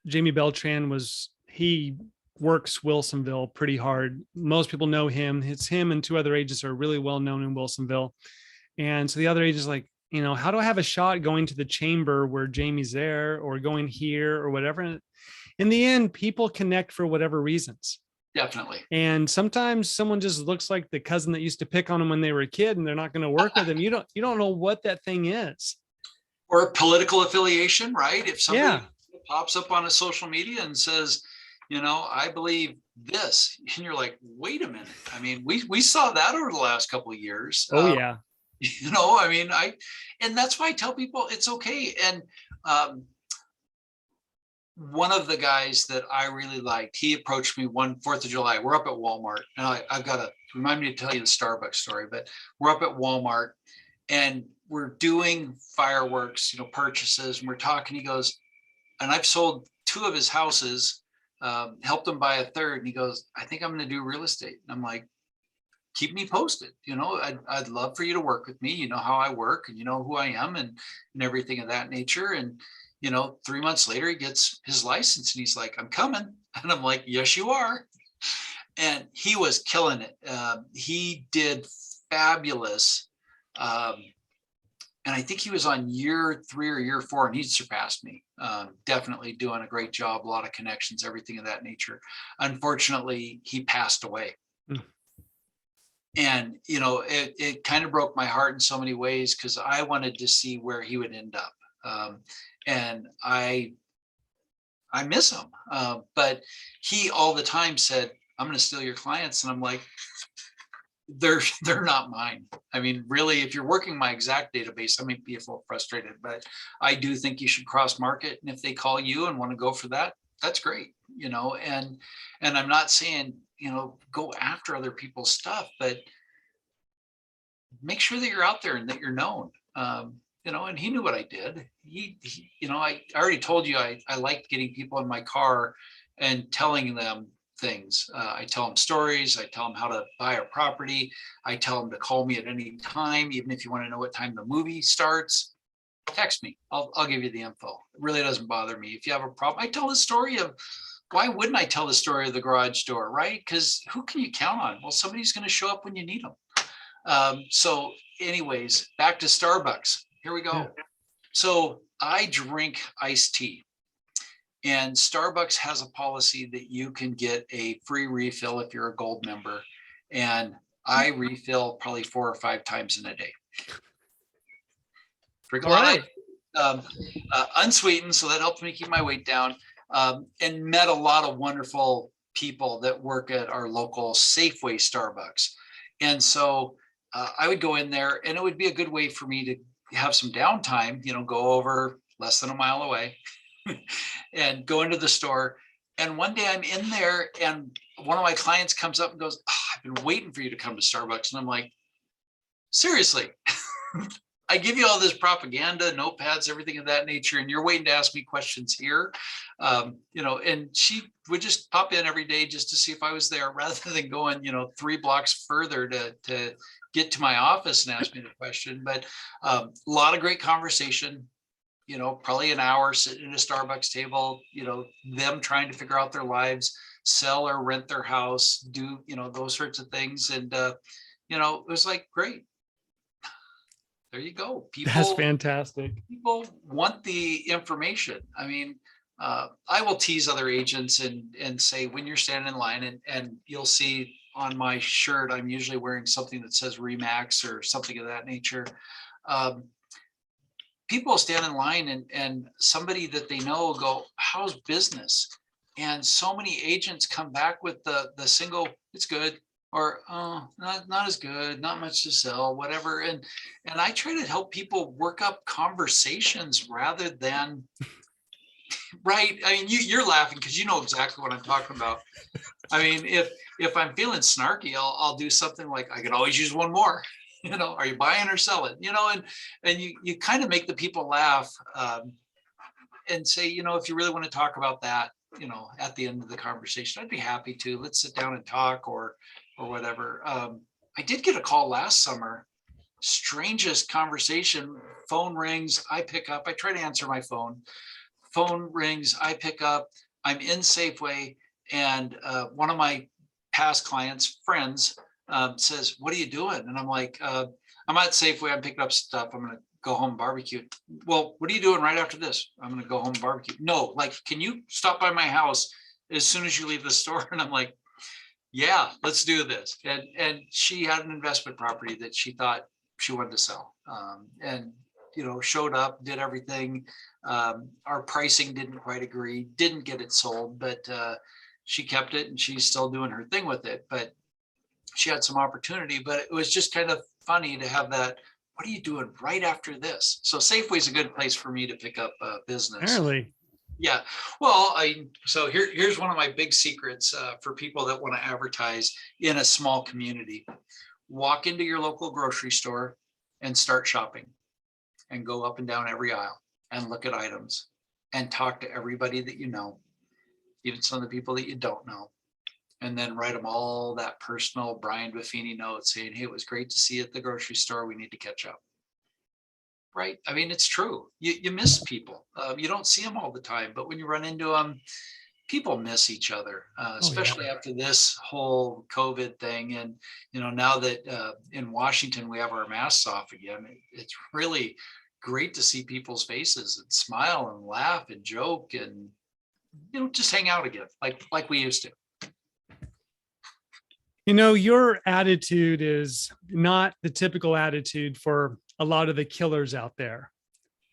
Jamie Beltran he works Wilsonville pretty hard. Most people know him. It's him and two other agents are really well known in Wilsonville. And so the other agents like, how do I have a shot going to the chamber where Jamie's there or going here or whatever? And in the end, people connect for whatever reasons. Definitely. And sometimes someone just looks like the cousin that used to pick on them when they were a kid and they're not going to work with them. You don't know what that thing is. Or political affiliation, right? If somebody pops up on a social media and says, I believe this, and you're like, wait a minute. I mean, we saw that over the last couple of years. Oh yeah. And that's why I tell people it's okay. And one of the guys that I really liked, he approached me one 4th of July. We're up at Walmart, and I've got to remind me to tell you the Starbucks story, but we're up at Walmart and we're doing fireworks, purchases, and we're talking. He goes, and I've sold 2 of his houses, helped him buy a 3rd. And he goes, I think I'm going to do real estate. And I'm like, keep me posted. I'd love for you to work with me. You know how I work and you know who I am and everything of that nature. And 3 months later, he gets his license and he's like, I'm coming. And I'm like, yes, you are. And he was killing it. He did fabulous. And I think he was on year 3 or year 4, and he'd surpassed me. Definitely doing a great job, a lot of connections, everything of that nature. Unfortunately, he passed away. Mm. And, you know, it kind of broke my heart in so many ways, because I wanted to see where he would end up. And I miss him. But he all the time said, I'm going to steal your clients. And I'm like, they're not mine. I mean, really, if you're working my exact database, I might be a little frustrated, but I do think you should cross market. And if they call you and want to go for that, that's great, you know. And I'm not saying, you know, go after other people's stuff, but make sure that you're out there and that you're known. You know, and he knew what I did. He you know, I already told you I liked getting people in my car and telling them things. I tell them stories. I tell them how to buy a property. I tell them to call me at any time, even if you want to know what time the movie starts. Text me. I'll give you the info. It really doesn't bother me. If you have a problem, I tell the story of, why wouldn't I tell the story of the garage door, right? Because who can you count on? Well, somebody's going to show up when you need them. So anyways, back to Starbucks. Here we go. Yeah. So I drink iced tea. And Starbucks has a policy that you can get a free refill if you're a gold member. And I refill probably 4 or 5 times in a day. Drink a lot of unsweetened, so that helps me keep my weight down. And met a lot of wonderful people that work at our local Safeway Starbucks. And so I would go in there, and it would be a good way for me to have some downtime, you know, go over less than a mile away and go into the store. And one day I'm in there, and one of my clients comes up and goes, oh, I've been waiting for you to come to Starbucks. And I'm like, seriously, I give you all this propaganda, notepads, everything of that nature, and you're waiting to ask me questions here. You know, and she would just pop in every day just to see if I was there, rather than going, you know, 3 blocks further to get to my office and ask me the question. But a lot of great conversation, you know, probably an hour sitting at a Starbucks table, you know, them trying to figure out their lives, sell or rent their house, do, you know, those sorts of things. And, you know, it was like, great. There you go. That's fantastic. People want the information. I mean, I will tease other agents and say, when you're standing in line, and you'll see on my shirt, I'm usually wearing something that says Remax or something of that nature. People stand in line, and somebody that they know will go, how's business? And so many agents come back with the single, it's good, or oh, not as good, not much to sell, whatever. And I try to help people work up conversations rather than, right? I mean, you're laughing because you know exactly what I'm talking about. I mean, if I'm feeling snarky, I'll do something like, I could always use one more. You know, are you buying or selling? You know, and you kind of make the people laugh, and say, you know, if you really want to talk about that, you know, at the end of the conversation, I'd be happy to. Let's sit down and talk, or whatever. I did get a call last summer. Strangest conversation. Phone rings. I pick up. I try to answer my phone. Phone rings. I pick up. I'm in Safeway, and one of my past clients' friends says, "What are you doing?" And I'm like, "I'm at Safeway. I'm picking up stuff. I'm going to go home and barbecue." "Well, what are you doing right after this?" "I'm going to go home and barbecue." "No, like, can you stop by my house as soon as you leave the store?" And I'm like, "Yeah, let's do this." And she had an investment property that she thought she wanted to sell, and you know, showed up, did everything. Our pricing didn't quite agree, didn't get it sold, but she kept it, and she's still doing her thing with it. But she had some opportunity. But it was just kind of funny to have that. What are you doing right after this? So Safeway is a good place for me to pick up business. Apparently. Yeah. Well, so here's one of my big secrets for people that want to advertise in a small community. Walk into your local grocery store and start shopping, and go up and down every aisle and look at items and talk to everybody that you know, even some of the people that you don't know. And then write them all that personal Brian Buffini note saying, "Hey, it was great to see you at the grocery store. We need to catch up." Right? I mean, it's true. You miss people. You don't see them all the time, but when you run into them, people miss each other, Oh, yeah. especially after this whole COVID thing. And, now that in Washington, we have our masks off again, it's really great to see people's faces and smile and laugh and joke and, just hang out again, like we used to. Your attitude is not the typical attitude for a lot of the killers out there.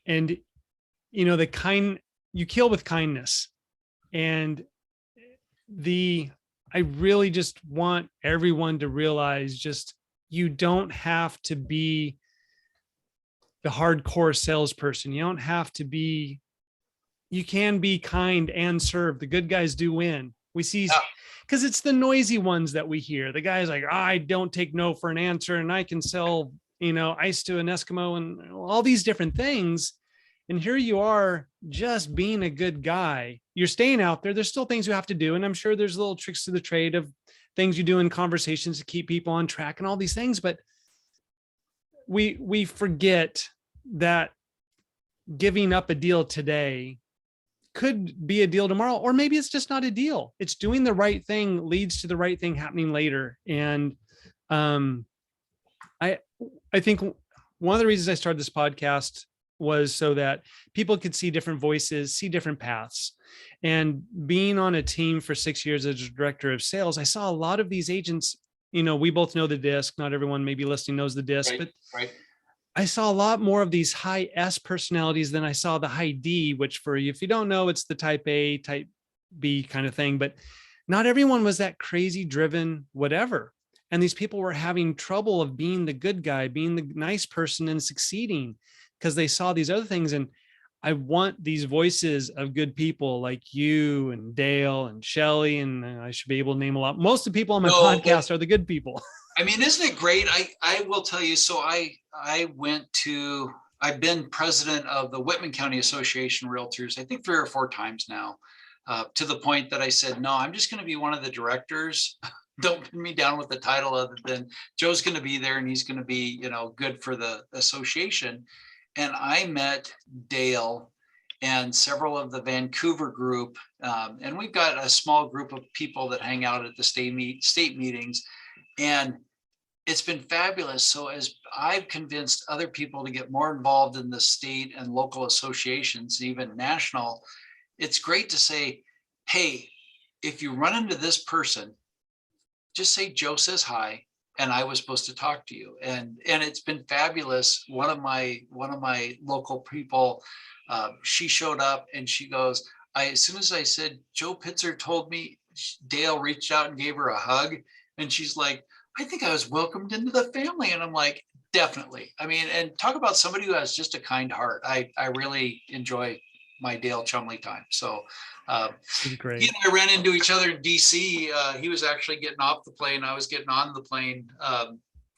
And, you kill with kindness. And I really just want everyone to realize you don't have to be the hardcore salesperson. You don't have to be, you can be kind and serve. The good guys do win. We see, because it's the noisy ones that we hear. The guy's like, I don't take no for an answer, and I can sell, ice to an Eskimo and all these different things. And here you are just being a good guy. You're staying out there. There's still things you have to do. And I'm sure there's little tricks to the trade of things you do in conversations to keep people on track and all these things. But we forget that giving up a deal today could be a deal tomorrow, or maybe it's just not a deal. It's doing the right thing leads to the right thing happening later. And I think one of the reasons I started this podcast was so that people could see different voices, see different paths. And being on a team for 6 years as a director of sales, I saw a lot of these agents, we both know the disc. Not everyone maybe listening knows the disc, Right, but right. I saw a lot more of these high S personalities than I saw the high D, which for you, if you don't know, it's the type A, type B kind of thing. But not everyone was that crazy driven, whatever. And these people were having trouble of being the good guy, being the nice person and succeeding because they saw these other things. And I want these voices of good people like you and Dale and Shelly, and I should be able to name a lot. Most of the people on my podcast are the good people. I mean, isn't it great? I will tell you. So I've been president of the Whitman County Association of Realtors, I think 3 or 4 times now, to the point that I said, no, I'm just going to be one of the directors. Don't put me down with the title other than Joe's going to be there and he's going to be, good for the association. And I met Dale and several of the Vancouver group. And we've got a small group of people that hang out at the state meetings. And it's been fabulous. So as I've convinced other people to get more involved in the state and local associations, even national, it's great to say, hey, if you run into this person, just say Joe says hi, and I was supposed to talk to you. And it's been fabulous. One of my local people, she showed up and she goes, as soon as I said, Joe Pitzer told me, Dale reached out and gave her a hug. And she's like, I think I was welcomed into the family. And I'm like, definitely. I mean, and talk about somebody who has just a kind heart. I really enjoy my Dale Chumley time. So Great. he and I ran into each other in DC. He was actually getting off the plane. I was getting on the plane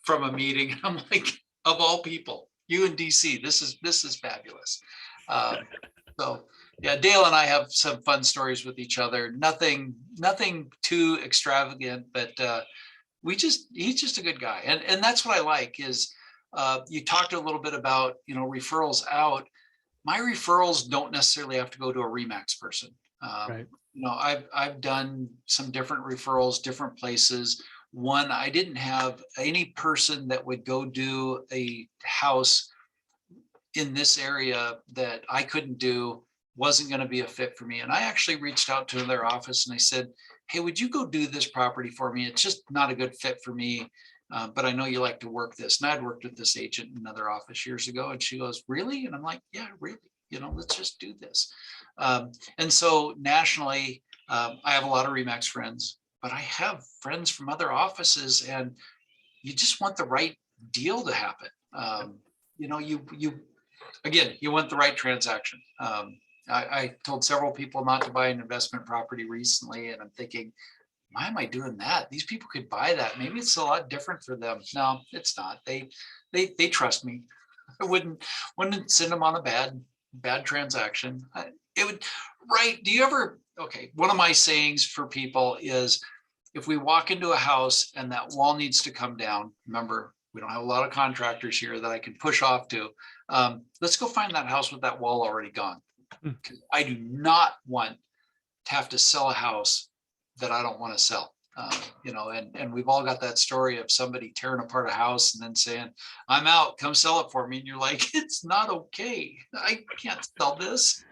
from a meeting. I'm like, of all people, you in DC, this is fabulous. So yeah, Dale and I have some fun stories with each other. Nothing too extravagant, but he's just a good guy. And that's what I like is you talked a little bit about, referrals out. My referrals don't necessarily have to go to a Remax person. Right. I've done some different referrals, different places. One, I didn't have any person that would go do a house in this area that I couldn't do, wasn't going to be a fit for me. And I actually reached out to their office and I said, hey, would you go do this property for me? It's just not a good fit for me. But I know you like to work this. And I'd worked with this agent in another office years ago. And she goes, really? And I'm like, yeah, really. Let's just do this. And so nationally, I have a lot of Remax friends, but I have friends from other offices, and you just want the right deal to happen. You want the right transaction. I told several people not to buy an investment property recently, and I'm thinking, why am I doing that? These people could buy that. Maybe it's a lot different for them. No, it's not. They trust me. I wouldn't send them on a bad transaction. Right. Do you ever, okay. One of my sayings for people is if we walk into a house and that wall needs to come down, remember, we don't have a lot of contractors here that I can push off to. Let's go find that house with that wall already gone. I do not want to have to sell a house that I don't want to sell. And we've all got that story of somebody tearing apart a house and then saying, I'm out, come sell it for me. And you're like, it's not okay. I can't sell this.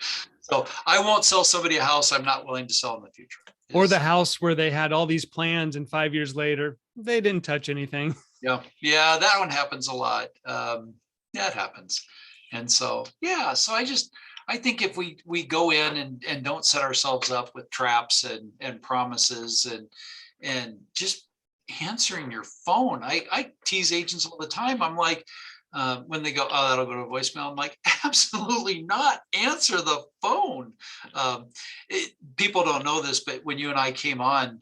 So I won't sell somebody a house I'm not willing to sell in the future. Or the house where they had all these plans and 5 years later, they didn't touch anything. Yeah. Yeah. That one happens a lot. Yeah, it happens. And so, yeah, so I think if we go in and don't set ourselves up with traps and promises and just answering your phone. I tease agents all the time. I'm like, when they go, oh, that'll go to voicemail. I'm like, absolutely not. Answer the phone. People don't know this, but when you and I came on,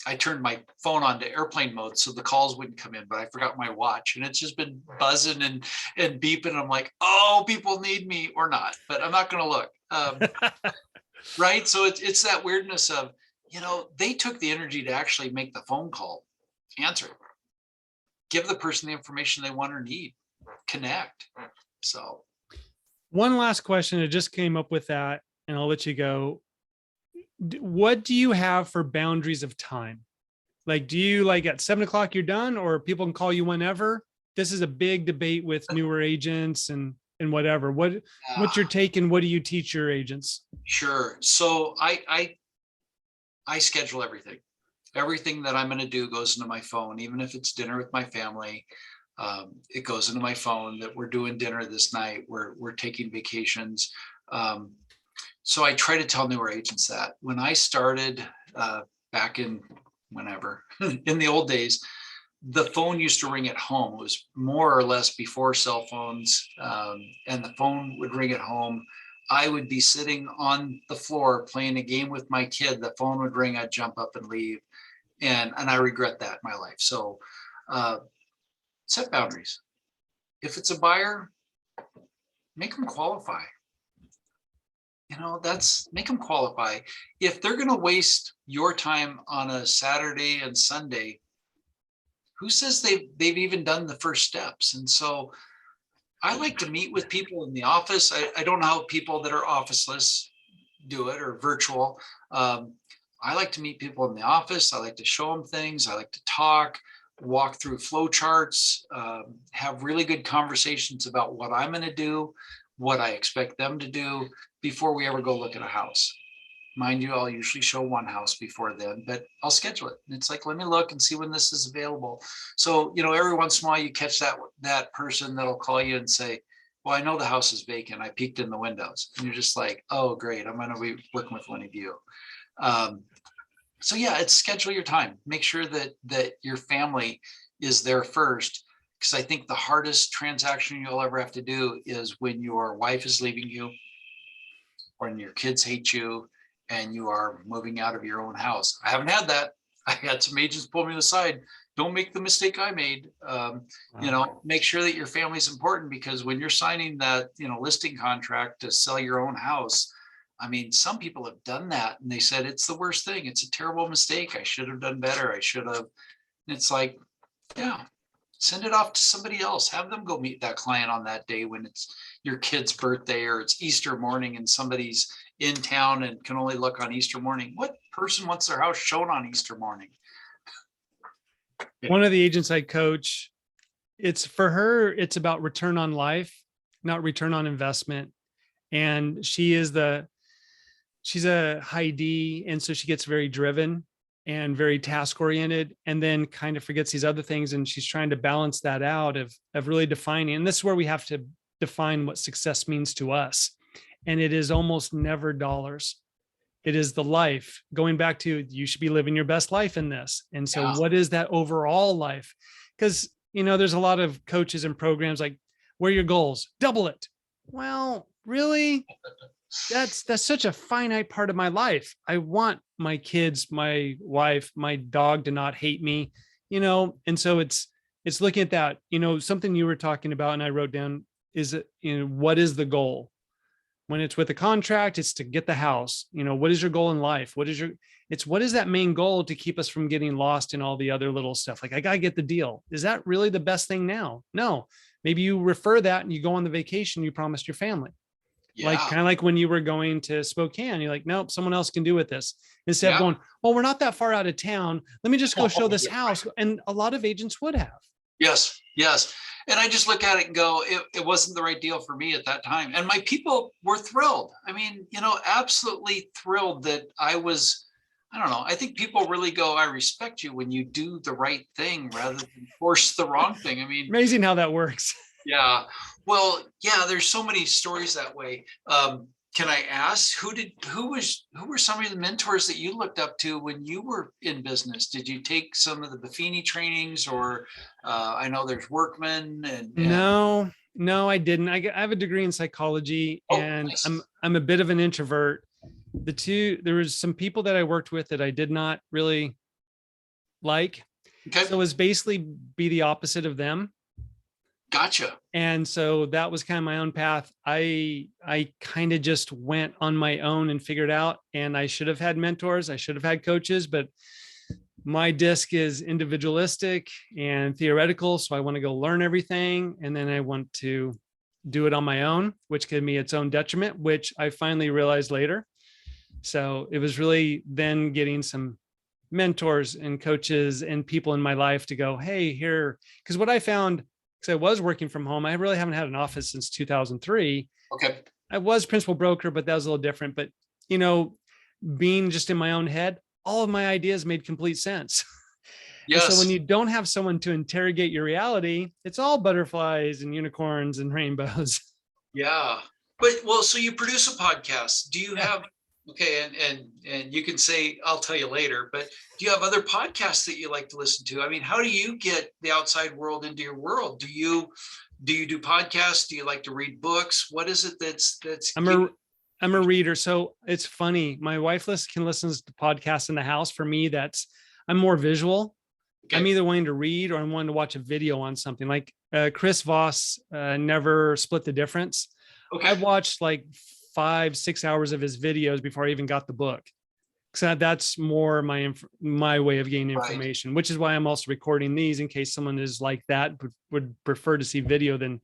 I turned my phone on to airplane mode so the calls wouldn't come in, but I forgot my watch and it's just been buzzing and beeping. I'm like, oh, people need me or not, but I'm not going to look. Right. So it's that weirdness of, they took the energy to actually make the phone call, answer, give the person the information they want or need, connect. So one last question. I just came up with that and I'll let you go. What do you have for boundaries of time? Like, do you like at 7 o'clock you're done, or people can call you whenever? This is a big debate with newer agents and whatever. What's your take and what do you teach your agents? Sure. So I schedule everything. Everything that I'm going to do goes into my phone, even if it's dinner with my family. It goes into my phone that we're doing dinner this night. We're taking vacations. So I try to tell newer agents that when I started back in whenever, in the old days, the phone used to ring at home. It was more or less before cell phones, and the phone would ring at home. I would be sitting on the floor playing a game with my kid. The phone would ring. I'd jump up and leave. And I regret that in my life. So set boundaries. If it's a buyer, make them qualify. Make them qualify. If they're going to waste your time on a Saturday and Sunday, who says they've even done the first steps? And so I like to meet with people in the office. I don't know how people that are officeless do it or virtual. I like to meet people in the office. I like to show them things. I like to talk, walk through flow charts, have really good conversations about what I'm going to do, what I expect them to do before we ever go look at a house. Mind you, I'll usually show one house before then, but I'll schedule it. It's like, let me look and see when this is available. So, every once in a while you catch that person that'll call you and say, well, I know the house is vacant. I peeked in the windows. And you're just like, oh, great. I'm going to be working with one of you. So yeah, it's schedule your time. Make sure that your family is there first. Because I think the hardest transaction you'll ever have to do is when your wife is leaving you, or when your kids hate you, and you are moving out of your own house. I haven't had that. I had some agents pull me aside. Don't make the mistake I made. Make sure that your family's important, because when you're signing that, listing contract to sell your own house, I mean, some people have done that and they said, it's the worst thing. It's a terrible mistake. I should have done better. I should have. And it's like, yeah, send it off to somebody else. Have them go meet that client on that day when it's your kid's birthday or it's Easter morning and somebody's in town and can only look on Easter morning. What person wants their house shown on Easter morning? One of the agents I coach, for her, it's about return on life, not return on investment. And she's a high D. And so she gets very driven and very task oriented, and then kind of forgets these other things. And she's trying to balance that out of really defining. And this is where we have to define what success means to us. And it is almost never dollars. It is the life. Going back to, you should be living your best life in this. And so what is that overall life? Because, there's a lot of coaches and programs like, what are your goals? Double it. Well, really? That's such a finite part of my life. I want my kids, my wife, my dog to not hate me, and so it's looking at that, something you were talking about and I wrote down is, what is the goal? When it's with a contract, it's to get the house. What is your goal in life? What is that main goal to keep us from getting lost in all the other little stuff? Like, I got to get the deal. Is that really the best thing now? No, maybe you refer that and you go on the vacation you promised your family. Like Yeah. kind of like when you were going to Spokane, you're like, nope, someone else can do with this. Instead of Yeah. going, well, we're not that far out of town. Let me just go show this house. And a lot of agents would have. Yes, yes. And I just look at it and go, it wasn't the right deal for me at that time. And my people were thrilled. I mean, absolutely thrilled that I don't know. I think people really go, I respect you when you do the right thing rather than force the wrong thing. I mean, Amazing how that works. yeah. Well, yeah, there's so many stories that way. Can I ask who were some of the mentors that you looked up to when you were in business? Did you take some of the Buffini trainings, or I know there's Workman and No, I didn't. I have a degree in psychology, oh, and nice. I'm a bit of an introvert. There was some people that I worked with that I did not really like. Okay, So it was basically be the opposite of them. gotcha. And so that was kind of my own path. I kind of just went on my own and figured out, and I should have had mentors. I should have had coaches, but my disc is individualistic and theoretical. So I want to go learn everything. And then I want to do it on my own, which can be its own detriment, which I finally realized later. So it was really then getting some mentors and coaches and people in my life to go, hey, here, because what I found, because I was working from home, I really haven't had an office since 2003. Okay. I was principal broker, but that was a little different. But, being just in my own head, all of my ideas made complete sense. And so when Yes. you don't have someone to interrogate your reality, it's all butterflies and unicorns and rainbows. Yeah. But well, so you produce a podcast. Do you Yeah. have okay, and you can say I'll tell you later, but do you have other podcasts that you like to listen to? I mean, how do you get the outside world into your world? Do you do podcasts? Do you like to read books? What is it that's I'm a reader. So it's funny. My wife can listen to podcasts in the house. For me, I'm more visual. okay. I'm either wanting to read or I'm wanting to watch a video on something like Chris Voss, Never Split the Difference. Okay. I've watched like 5-6 hours of his videos before I even got the book. So that's more my way of gaining information, which is why I'm also recording these in case someone is like that, would prefer to see video than,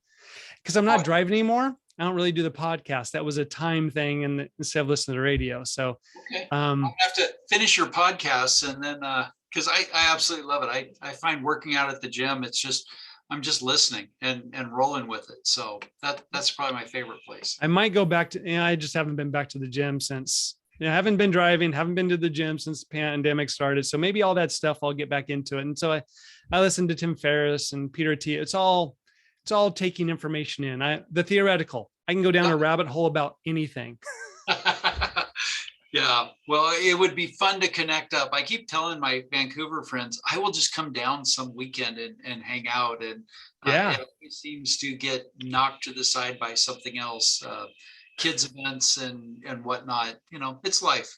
because I'm not driving anymore. I don't really do the podcast. That was a time thing, and instead of listening to the radio. So okay. I'll have to finish your podcasts and then because I absolutely love it. I find working out at the gym, it's just I'm just listening and rolling with it. So that's probably my favorite place. I might go back to, I just haven't been back to the gym since, I haven't been driving, haven't been to the gym since the pandemic started. So maybe all that stuff, I'll get back into it. And so I listened to Tim Ferriss and Peter T. It's all taking information in. The theoretical, I can go down a rabbit hole about anything. Yeah, well, it would be fun to connect up. I keep telling my Vancouver friends, I will just come down some weekend and hang out. And it always seems to get knocked to the side by something else, kids events and whatnot. It's life.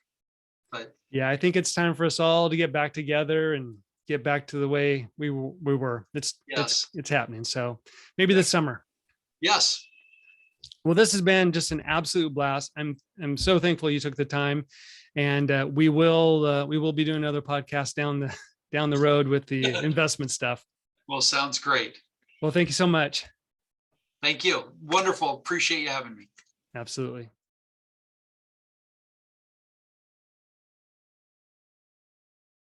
But yeah, I think it's time for us all to get back together and get back to the way we were. It's happening. So maybe this summer. Yes. Well, this has been just an absolute blast. I'm so thankful you took the time, and we will be doing another podcast down the road with the investment stuff. Well, sounds great. Well, thank you so much. Thank you. Wonderful. Appreciate you having me. Absolutely.